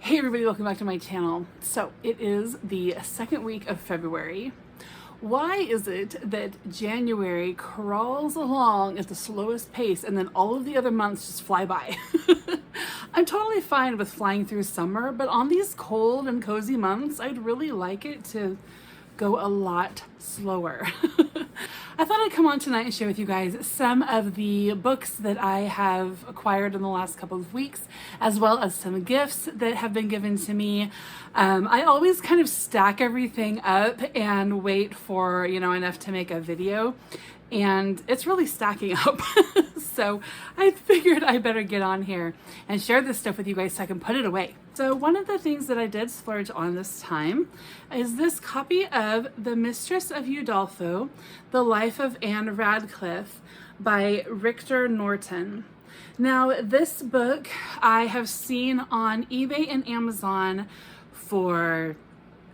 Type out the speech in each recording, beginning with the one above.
Hey everybody, welcome back to my channel. So it is the second week of February. Why is it that January crawls along at the slowest pace and then all of the other months just fly by? I'm totally fine with flying through summer, but on these cold and cozy months, I'd really like it to go a lot slower. I thought I'd come on tonight and share with you guys some of the books that I have acquired in the last couple of weeks, as well as some gifts that have been given to me. I always kind of stack everything up and wait for, enough to make a video. And it's really stacking up. So I figured I better get on here and share this stuff with you guys so I can put it away. So one of the things that I did splurge on this time is this copy of The Mistress of Udolpho, The Life of Anne Radcliffe by Richter Norton. Now this book I have seen on eBay and Amazon for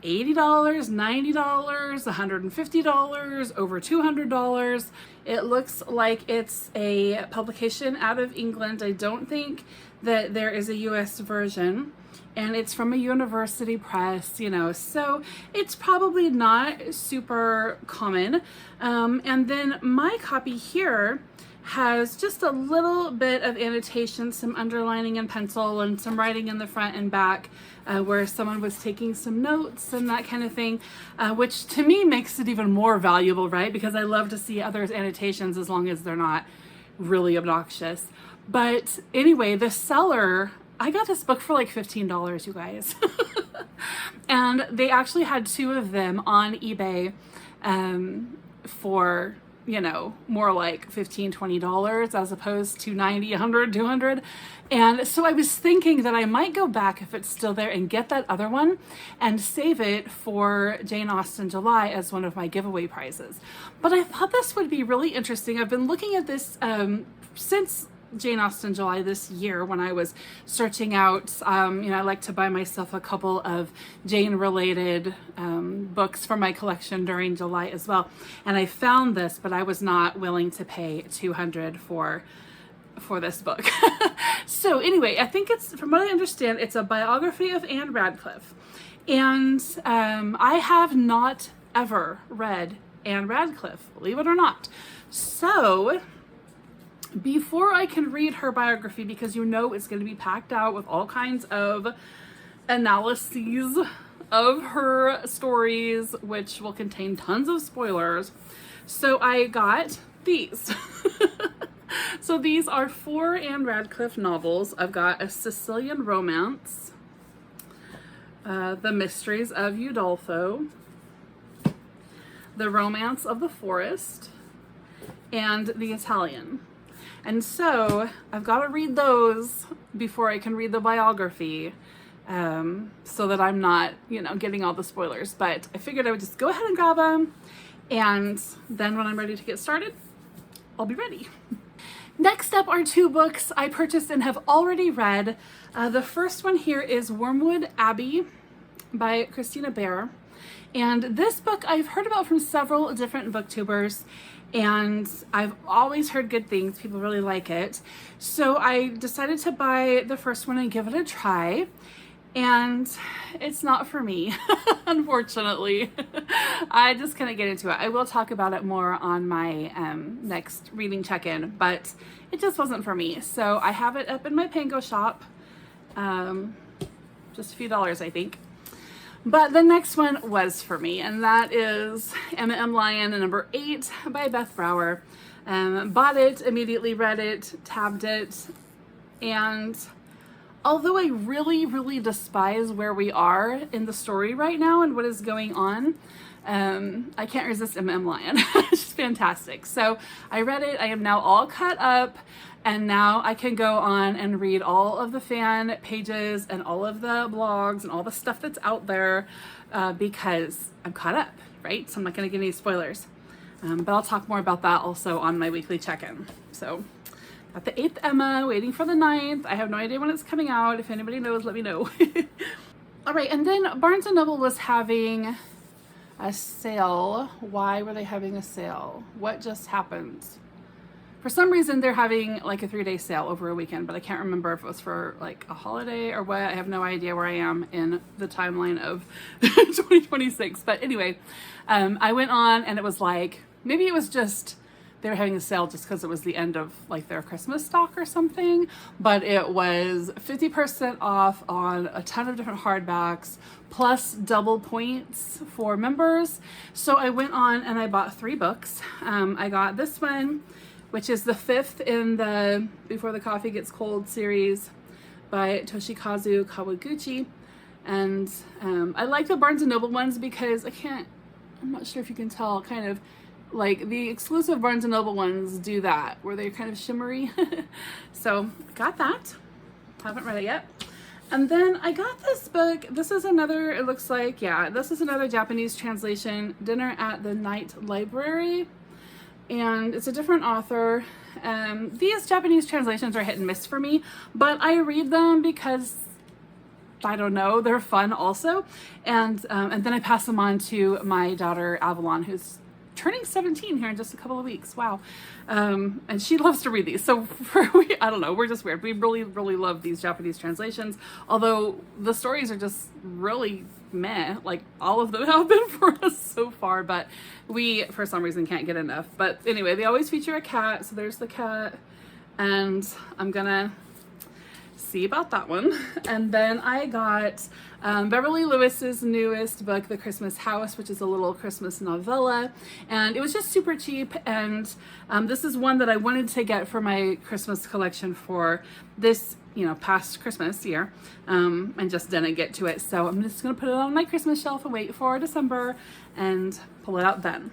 $80, $90, $150, over $200. It looks like it's a publication out of England. I don't think that there is a US version, and it's from a university press, so it's probably not super common. And then my copy here has just a little bit of annotation, some underlining in pencil and some writing in the front and back where someone was taking some notes and that kind of thing, which to me makes it even more valuable, right? Because I love to see others' annotations as long as they're not really obnoxious. But anyway, the seller, I got this book for like $15, you guys. And they actually had two of them on eBay for more like $15, $20 as opposed to $90, $100, $200. And so I was thinking that I might go back if it's still there and get that other one and save it for Jane Austen July as one of my giveaway prizes. But I thought this would be really interesting. I've been looking at this since Jane Austen July this year when I was searching out, I like to buy myself a couple of Jane related books for my collection during July as well. And I found this, but I was not willing to pay $200 for this book. So anyway, I think it's, from what I understand, it's a biography of Anne Radcliffe. And I have not ever read Anne Radcliffe, believe it or not. So before I can read her biography, because it's going to be packed out with all kinds of analyses of her stories, which will contain tons of spoilers. So I got these. So these are 4 Anne Radcliffe novels. I've got A Sicilian Romance, The Mysteries of Udolpho, The Romance of the Forest, and The Italian. And so I've got to read those before I can read the biography, so that I'm not, getting all the spoilers. But I figured I would just go ahead and grab them, and then when I'm ready to get started, I'll be ready. Next up are 2 books I purchased and have already read. The first one here is Wormwood Abbey by Christina Bear. And this book I've heard about from several different booktubers, and I've always heard good things. People really like it. So I decided to buy the first one and give it a try. And it's not for me, unfortunately. I just couldn't get into it. I will talk about it more on my next reading check-in, but it just wasn't for me. So I have it up in my Pango shop, just a few dollars, I think. But the next one was for me, and that is Emma M. Lyon, number 8 by Beth Brower. Bought it, immediately read it, tabbed it, and although I really, really despise where we are in the story right now and what is going on, I can't resist Emma M. Lyon. She's fantastic. So I read it. I am now all caught up, and now I can go on and read all of the fan pages and all of the blogs and all the stuff that's out there because I'm caught up, right? So I'm not going to get any spoilers. But I'll talk more about that also on my weekly check-in. So got the 8th Emma, waiting for the 9th. I have no idea when it's coming out. If anybody knows, let me know. All right, and then Barnes & Noble was having a sale. Why were they having a sale? What just happened? For some reason, they're having like a 3-day sale over a weekend, but I can't remember if it was for like a holiday or what. I have no idea where I am in the timeline of 2026. But anyway, I went on and it was like, maybe it was just, they were having a sale just because it was the end of like their Christmas stock or something, but it was 50% off on a ton of different hardbacks plus double points for members. So I went on and I bought 3 books. I got this one, which is the 5th in the Before the Coffee Gets Cold series by Toshikazu Kawaguchi. And I like the Barnes & Noble ones because I'm not sure if you can tell, kind of like the exclusive Barnes & Noble ones do that, where they're kind of shimmery. So got that. Haven't read it yet. And then I got this book. This is another, it looks like, yeah, this is another Japanese translation, Dinner at the Night Library. And it's a different author. These Japanese translations are hit and miss for me, but I read them because, I don't know, they're fun also. And then I pass them on to my daughter Avalon, who's turning 17 here in just a couple of weeks. Wow. And she loves to read these. So I don't know, we're just weird. We really, really love these Japanese translations, although the stories are just really meh, like all of them have been for us so far, but we for some reason can't get enough. But anyway, they always feature a cat, so there's the cat, and I'm gonna see about that one. And then I got Beverly Lewis's newest book, The Christmas House, which is a little Christmas novella, and it was just super cheap. And this is one that I wanted to get for my Christmas collection for this, past Christmas year, and just didn't get to it. So I'm just gonna put it on my Christmas shelf and wait for December and pull it out then.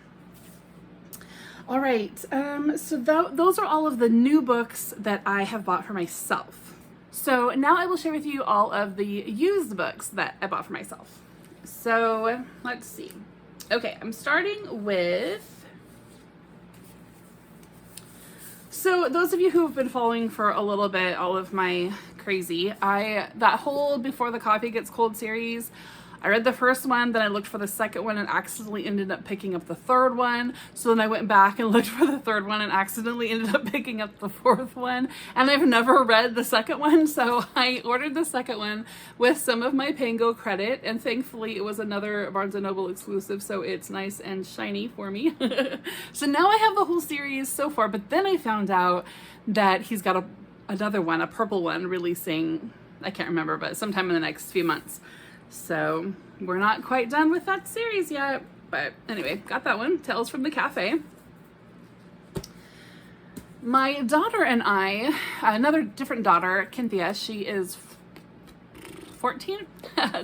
All right, so those are all of the new books that I have bought for myself. So now I will share with you all of the used books that I bought for myself. So let's see. Okay, I'm starting with, so those of you who have been following for a little bit, all of my crazy, that whole Before the Coffee Gets Cold series, I read the first one, then I looked for the second one and accidentally ended up picking up the third one. So then I went back and looked for the third one and accidentally ended up picking up the fourth one. And I've never read the second one, so I ordered the second one with some of my Pango credit, and thankfully it was another Barnes & Noble exclusive, so it's nice and shiny for me. So now I have the whole series so far, but then I found out that he's got another one, a purple one, releasing, I can't remember, but sometime in the next few months. So we're not quite done with that series yet, but anyway, got that one, Tales from the Cafe. My daughter and I, another different daughter, Cynthia, she is 14.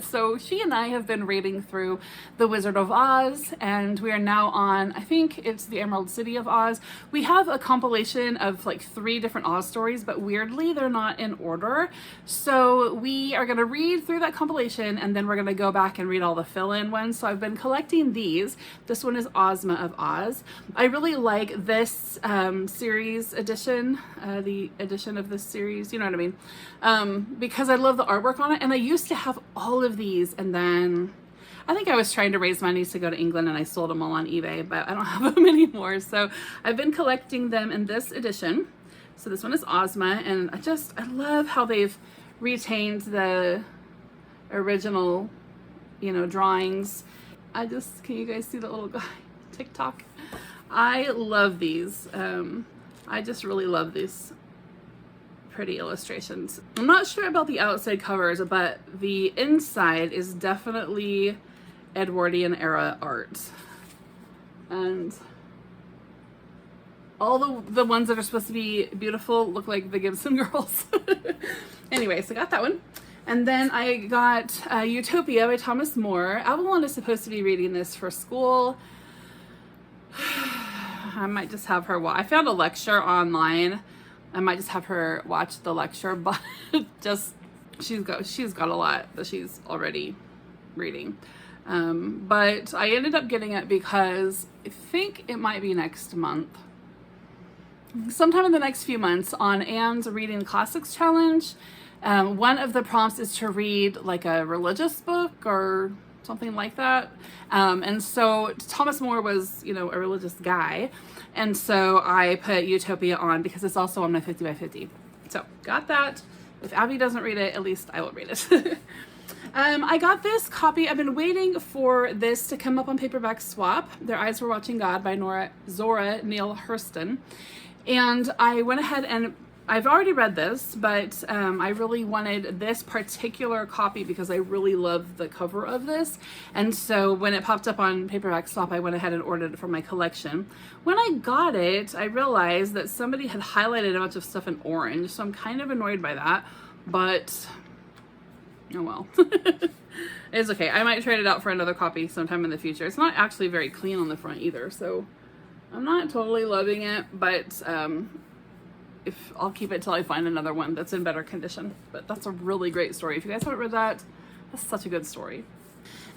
So she and I have been reading through The Wizard of Oz, and we are now on, I think it's the Emerald City of Oz. We have a compilation of like 3 different Oz stories, but weirdly they're not in order. So we are going to read through that compilation, and then we're going to go back and read all the fill-in ones. So I've been collecting these. This one is Ozma of Oz. I really like this series edition, the edition of this series, you know what I mean? Because I love the artwork on it, and I used to have all of these, and then I think I was trying to raise money to go to England and I sold them all on eBay, but I don't have them anymore. So I've been collecting them in this edition. So this one is Ozma, and I love how they've retained the original, drawings. Can you guys see the little guy? TikTok. I love these. I just really love these pretty illustrations. I'm not sure about the outside covers, but the inside is definitely Edwardian era art. And all the ones that are supposed to be beautiful look like the Gibson girls. Anyway, so I got that one. And then I got Utopia by Thomas More. Avalon is supposed to be reading this for school. I might just have her I found a lecture online. I might just have her watch the lecture, but she's got a lot that she's already reading. But I ended up getting it because I think it might be next month. Sometime in the next few months on Anne's Reading Classics Challenge. One of the prompts is to read like a religious book or something like that. And so Thomas More was, you know, a religious guy. And so I put Utopia on because it's also on my 50 by 50. So got that. If Abby doesn't read it, at least I will read it. I got this copy. I've been waiting for this to come up on paperback swap. Their Eyes Were Watching God by Zora Neale Hurston. And I went ahead and I've already read this, but I really wanted this particular copy because I really love the cover of this. And so when it popped up on paperback swap, I went ahead and ordered it for my collection. When I got it, I realized that somebody had highlighted a bunch of stuff in orange, so I'm kind of annoyed by that, but oh well. It's okay. I might trade it out for another copy sometime in the future. It's not actually very clean on the front either, so I'm not totally loving it, but if I'll keep it till I find another one that's in better condition. But that's a really great story. If you guys haven't read that, that's such a good story.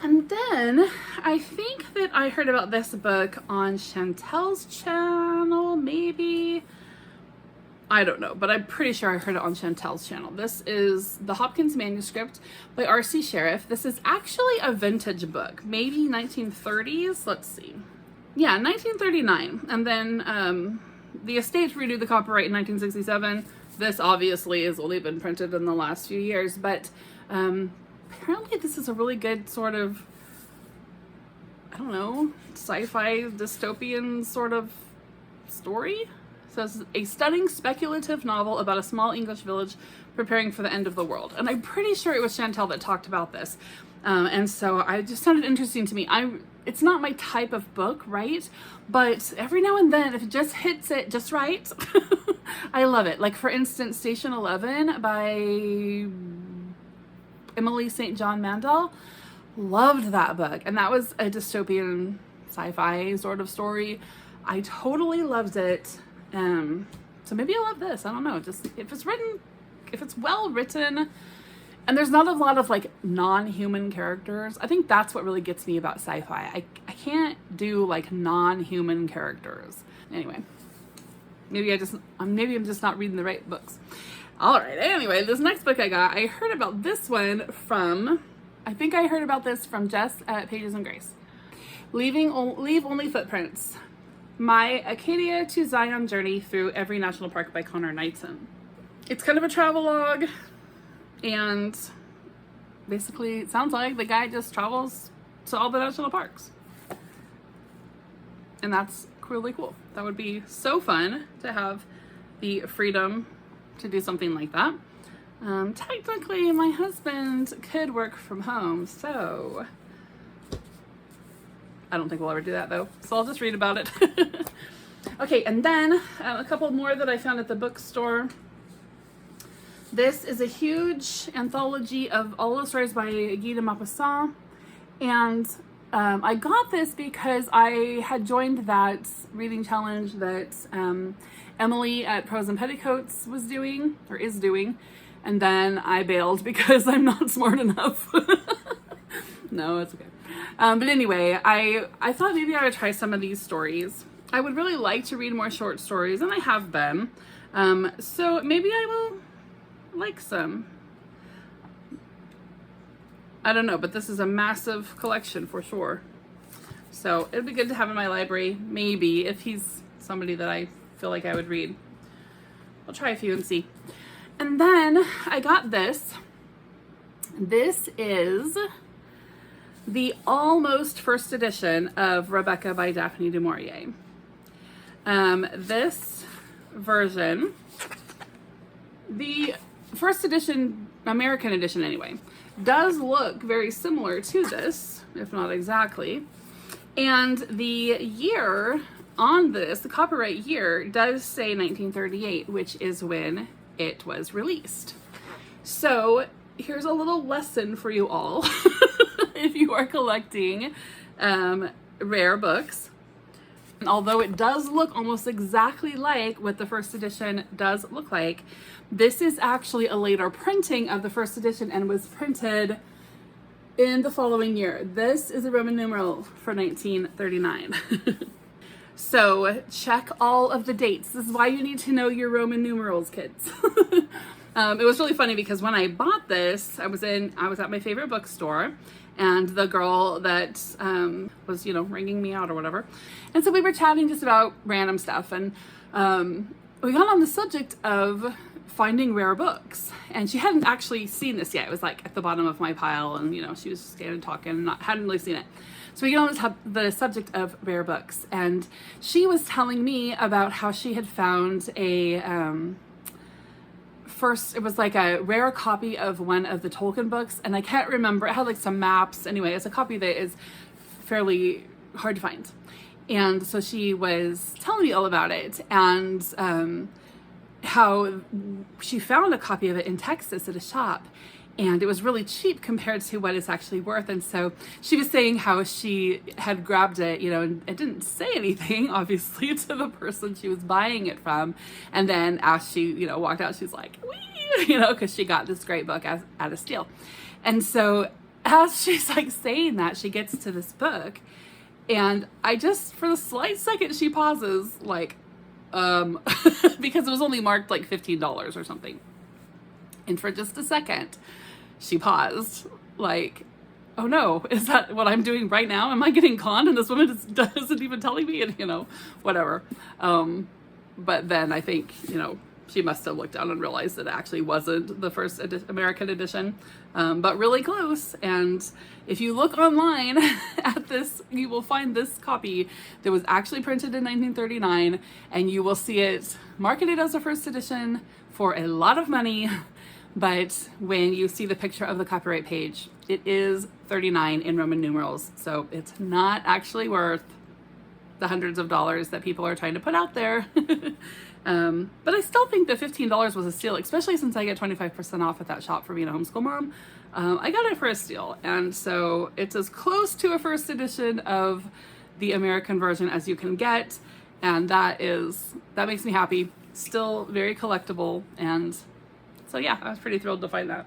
And then I think that I heard about this book on Chantel's channel, maybe. I don't know, but I'm pretty sure I heard it on Chantel's channel. This is The Hopkins Manuscript by R.C. Sheriff. This is actually a vintage book, maybe 1930s. Let's see. Yeah, 1939. And then the estate renewed the copyright in 1967. This obviously has only been printed in the last few years, but apparently this is a really good sort of, I don't know, sci-fi dystopian sort of story. So it's a stunning speculative novel about a small English village preparing for the end of the world. And I'm pretty sure it was Chantel that talked about this. And so I just sounded interesting to me. It's not my type of book, right? But every now and then, if it just hits it just right, I love it. Like, for instance, Station 11 by Emily St. John Mandel. Loved that book. And that was a dystopian sci-fi sort of story. I totally loved it. So maybe I love this. I don't know. Just if it's well written, and there's not a lot of like non-human characters. I think that's what really gets me about sci-fi. I can't do like non-human characters. Anyway, maybe I'm just not reading the right books. All right. Anyway, this next book I got, I heard about this one from, I think I heard about this from Jess at Pages and Grace. Leave Only Footprints. My Acadia to Zion Journey Through Every National Park by Connor Knighton. It's kind of a travelogue, and basically it sounds like the guy just travels to all the national parks. And that's really cool. That would be so fun to have the freedom to do something like that. Technically, my husband could work from home, so I don't think we'll ever do that though. So I'll just read about it. Okay, and then a couple more that I found at the bookstore. This is a huge anthology of all the stories by Guy de Maupassant. And I got this because I had joined that reading challenge that Emily at Prose and Petticoats was doing, or is doing. And then I bailed because I'm not smart enough. No, it's okay. But anyway, I thought maybe I would try some of these stories. I would really like to read more short stories, and I have been. So maybe I will like some. I don't know, but this is a massive collection for sure. So it'd be good to have in my library, maybe, if he's somebody that I feel like I would read. I'll try a few and see. And then I got this. This is the almost first edition of Rebecca by Daphne du Maurier. This version, the first edition, American edition anyway, does look very similar to this, if not exactly. And the year on this, the copyright year, does say 1938, which is when it was released. So here's a little lesson for you all. If you are collecting rare books. And although it does look almost exactly like what the first edition does look like, this is actually a later printing of the first edition and was printed in the following year. This is a Roman numeral for 1939. So check all of the dates. This is why you need to know your Roman numerals, kids. It was really funny because when I bought this, I was at my favorite bookstore, and the girl that was, ringing me out or whatever. And so we were chatting just about random stuff, and we got on the subject of finding rare books. And she hadn't actually seen this yet. It was like at the bottom of my pile, and she was standing talking and hadn't really seen it. So we got on the subject of rare books, and she was telling me about how she had found it was like a rare copy of one of the Tolkien books, and I can't remember, it had like some maps. Anyway, it's a copy that is fairly hard to find. And so she was telling me all about it, and how she found a copy of it in Texas at a shop, and it was really cheap compared to what it's actually worth. And so she was saying how she had grabbed it, and it didn't say anything, obviously, to the person she was buying it from. And then as she, walked out, she's like, wee, because she got this great book at a steal. And so as she's like saying that, she gets to this book, and I just, for the slight second, she pauses, like, because it was only marked like $15 or something. And for just a second, she paused, like, oh no, is that what I'm doing right now? Am I getting conned? And this woman isn't even telling me, and whatever. But then I think, she must have looked down and realized that it actually wasn't the first American edition, but really close. And if you look online at this, you will find this copy that was actually printed in 1939, and you will see it marketed as a first edition for a lot of money. But when you see the picture of the copyright page, it is 39 in Roman numerals. So it's not actually worth the hundreds of dollars that people are trying to put out there. But I still think that $15 was a steal, especially since I get 25% off at that shop for being a homeschool mom. I got it for a steal. And so it's as close to a first edition of the American version as you can get. And that makes me happy. Still very collectible. And so yeah, I was pretty thrilled to find that.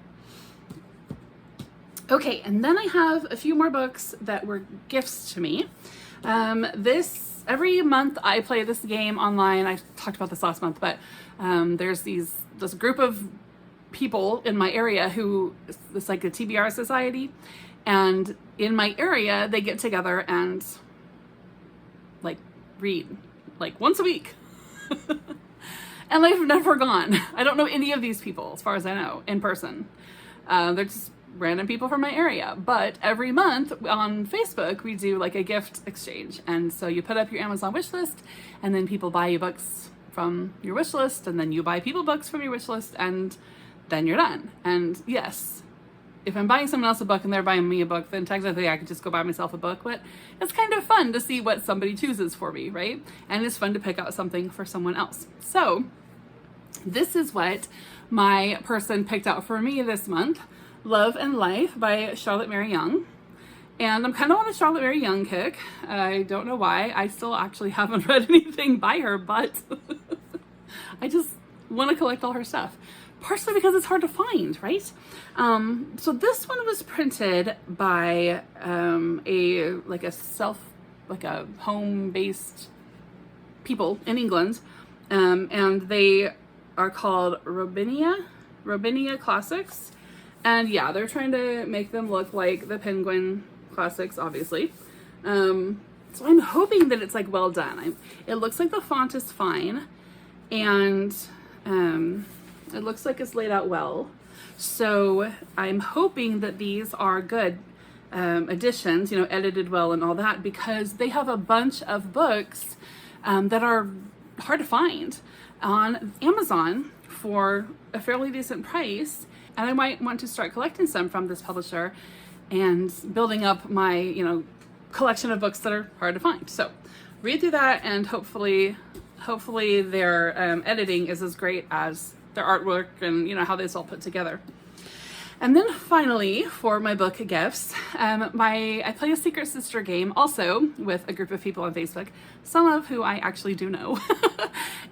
Okay, and then I have a few more books that were gifts to me. Every month I play this game online. I talked about this last month, but there's this group of people in my area who, it's like a TBR society, and in my area they get together and like read like once a week. And I've never gone. I don't know any of these people, as far as I know, in person. They're just random people from my area. But every month on Facebook, we do like a gift exchange. And so you put up your Amazon wish list, and then people buy you books from your wish list, and then you buy people books from your wish list, and then you're done. And yes, if I'm buying someone else a book and they're buying me a book, then technically I could just go buy myself a book. But it's kind of fun to see what somebody chooses for me, right? And it's fun to pick out something for someone else. So this is what my person picked out for me this month. Love and Life by Charlotte Mary Young. And I'm kind of on a Charlotte Mary Young kick. I don't know why. I still actually haven't read anything by her, but I just want to collect all her stuff. Partially because it's hard to find, right? So this one was printed by a home-based people in England. And they are called Robinia Classics. And yeah, they're trying to make them look like the Penguin Classics, obviously. So I'm hoping that it's like well done. It looks like the font is fine, and it looks like it's laid out well. So I'm hoping that these are good editions, edited well and all that, because they have a bunch of books that are hard to find on Amazon for a fairly decent price. And I might want to start collecting some from this publisher and building up my, collection of books that are hard to find. So read through that, and hopefully their editing is as great as their artwork and, how this all put together. And then finally, for my book gifts, I play a Secret Sister game also with a group of people on Facebook, some of who I actually do know.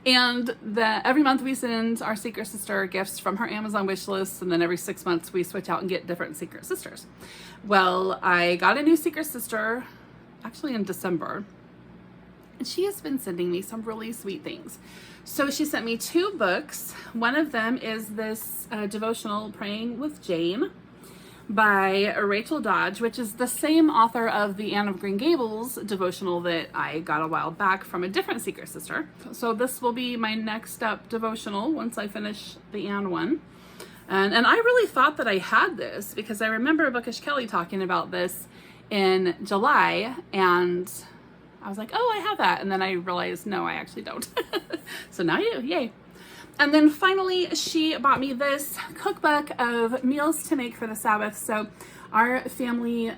And every month we send our Secret Sister gifts from her Amazon wish list, and then every 6 months we switch out and get different Secret Sisters. Well, I got a new Secret Sister actually in December, And she has been sending me some really sweet things. So she sent me 2 books. One of them is this devotional, Praying with Jane, by Rachel Dodge, which is the same author of the Anne of Green Gables devotional that I got a while back from a different Secret Sister. So this will be my next up devotional once I finish the Anne one. And I really thought that I had this because I remember Bookish Kelly talking about this in July, and I was like, oh, I have that. And then I realized, no, I actually don't. So now I do, yay. And then finally, she bought me this cookbook of meals to make for the Sabbath. So our family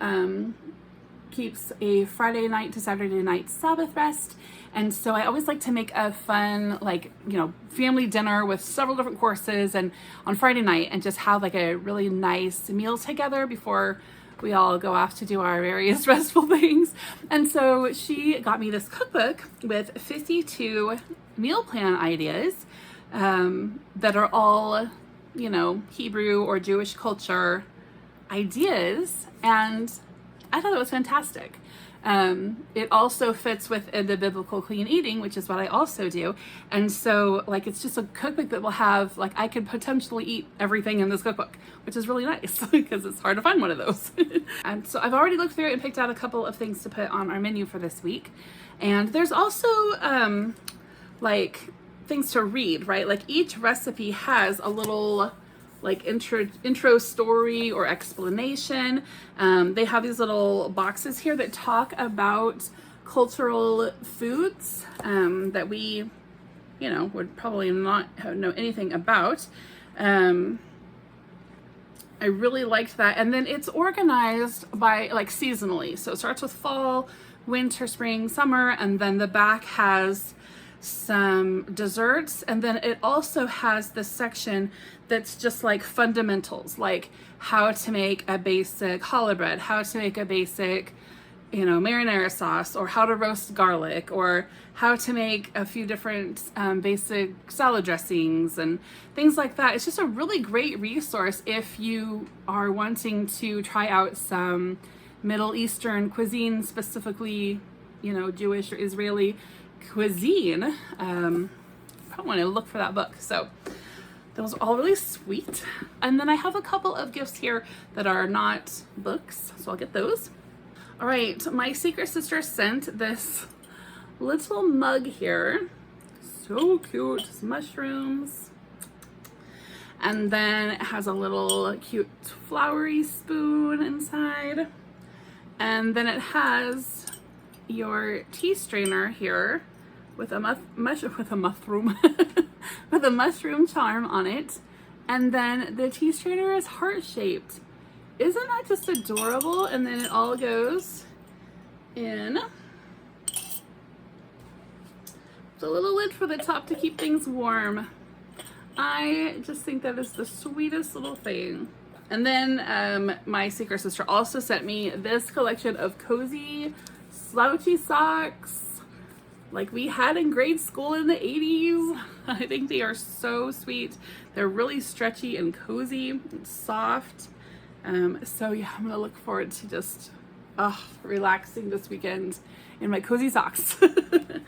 keeps a Friday night to Saturday night Sabbath rest. And so I always like to make a fun, like, you know, family dinner with several different courses and on Friday night, and just have like a really nice meal together before we all go off to do our various restful things. And so she got me this cookbook with 52 meal plan ideas that are all, you know, Hebrew or Jewish culture ideas, and I thought it was fantastic. It also fits within the biblical clean eating, which is what I also do. And so, like, it's just a cookbook that will have, like, I could potentially eat everything in this cookbook, which is really nice because it's hard to find one of those. And so I've already looked through it and picked out a couple of things to put on our menu for this week. And there's also, like, things to read, right? Like, each recipe has a little like intro story or explanation. They have these little boxes here that talk about cultural foods that we, you know, would probably not know anything about. I really liked that. And then it's organized by, like, seasonally. So it starts with fall, winter, spring, summer, and then the back has some desserts, and then it also has this section that's just like fundamentals, like how to make a basic challah bread, how to make a basic, you know, marinara sauce, or how to roast garlic, or how to make a few different basic salad dressings and things like that. It's just a really great resource if you are wanting to try out some Middle Eastern cuisine, specifically, you know, Jewish or Israeli cuisine. I want to look for that book. So those are all really sweet. And then I have a couple of gifts here that are not books, so I'll get those. All right, my Secret Sister sent this little mug here. So cute, it's mushrooms. And then it has a little cute flowery spoon inside. And then it has your tea strainer here with a mushroom with a mushroom charm on it, and then the tea strainer is heart shaped. Isn't that just adorable? And then it all goes in the little lid for the top to keep things warm. I just think that is the sweetest little thing. And then my Secret Sister also sent me this collection of cozy slouchy socks like we had in grade school in the 80s. I think they are so sweet. They're really stretchy and cozy and soft. So yeah, I'm gonna look forward to just relaxing this weekend in my cozy socks. And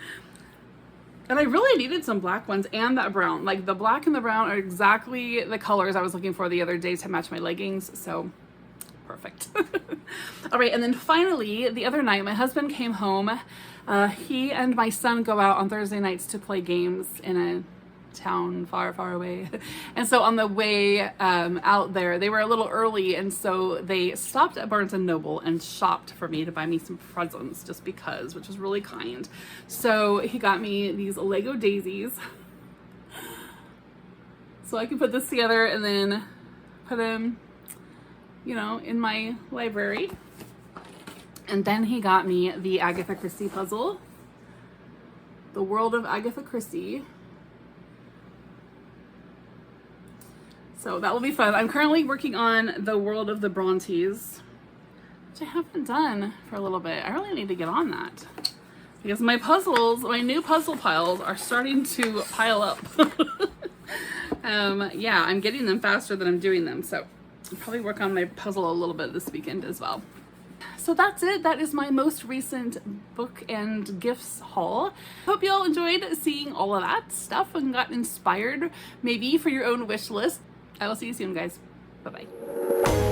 I really needed some black ones and that brown. Like, the black and the brown are exactly the colors I was looking for the other day to match my leggings. So perfect. All right, and then finally, the other night, my husband came home. He and my son go out on Thursday nights to play games in a town far, far away. And so on the way out there, they were a little early, and so they stopped at Barnes & Noble and shopped for me to buy me some presents just because, which was really kind. So he got me these Lego daisies. So I can put this together and then put them, you know, in my library. And then he got me the Agatha Christie puzzle, The World of Agatha Christie. So that will be fun. I'm currently working on The World of the Brontes, which I haven't done for a little bit. I really need to get on that because my puzzles, my new puzzle piles are starting to pile up. Yeah, I'm getting them faster than I'm doing them. So I'll probably work on my puzzle a little bit this weekend as well. So that's it. That is my most recent book and gifts haul. Hope you all enjoyed seeing all of that stuff and got inspired maybe for your own wish list. I will see you soon, guys. Bye-bye.